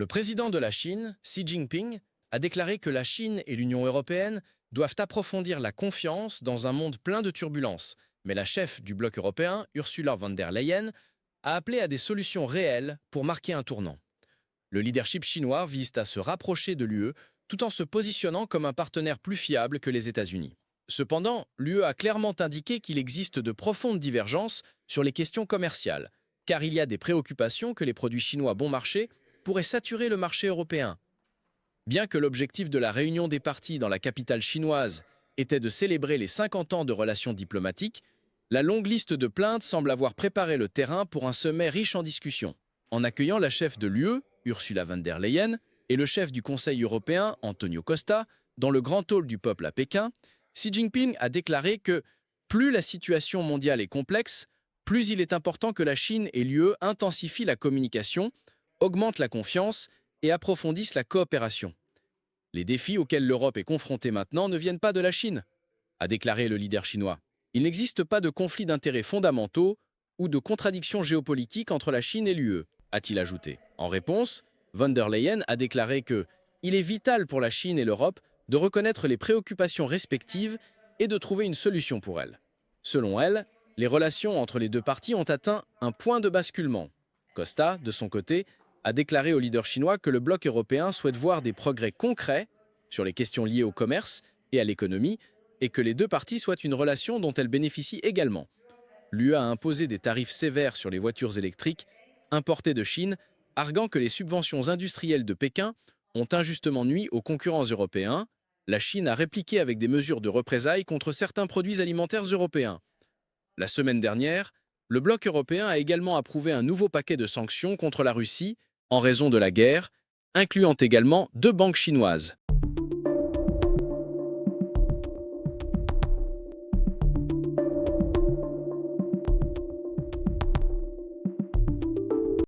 Le président de la Chine, Xi Jinping, a déclaré que la Chine et l'Union européenne doivent approfondir la confiance dans un monde plein de turbulences. Mais la chef du bloc européen, Ursula von der Leyen, a appelé à des solutions réelles pour marquer un tournant. Le leadership chinois vise à se rapprocher de l'UE tout en se positionnant comme un partenaire plus fiable que les États-Unis. Cependant, l'UE a clairement indiqué qu'il existe de profondes divergences sur les questions commerciales, car il y a des préoccupations que les produits chinois bon marché pourraient saturer le marché européen. Bien que l'objectif de la réunion des parties dans la capitale chinoise était de célébrer les 50 ans de relations diplomatiques, la longue liste de plaintes semble avoir préparé le terrain pour un sommet riche en discussions. En accueillant la chef de l'UE, Ursula von der Leyen, et le chef du Conseil européen, Antonio Costa, dans le grand hall du peuple à Pékin, Xi Jinping a déclaré que plus la situation mondiale est complexe, plus il est important que la Chine et l'UE intensifient la communication, augmentent la confiance et approfondissent la coopération. Les défis auxquels l'Europe est confrontée maintenant ne viennent pas de la Chine, a déclaré le leader chinois. Il n'existe pas de conflits d'intérêts fondamentaux ou de contradictions géopolitiques entre la Chine et l'UE, a-t-il ajouté. En réponse, von der Leyen a déclaré que « il est vital pour la Chine et l'Europe de reconnaître les préoccupations respectives et de trouver une solution pour elles ». Selon elle, les relations entre les deux parties ont atteint un point de basculement. Costa, de son côté, a déclaré au leader chinois que le bloc européen souhaite voir des progrès concrets sur les questions liées au commerce et à l'économie et que les deux parties souhaitent une relation dont elles bénéficient également. L'UE a imposé des tarifs sévères sur les voitures électriques importées de Chine, arguant que les subventions industrielles de Pékin ont injustement nui aux concurrents européens. La Chine a répliqué avec des mesures de représailles contre certains produits alimentaires européens. La semaine dernière, le bloc européen a également approuvé un nouveau paquet de sanctions contre la Russie en raison de la guerre, incluant également 2 banques chinoises.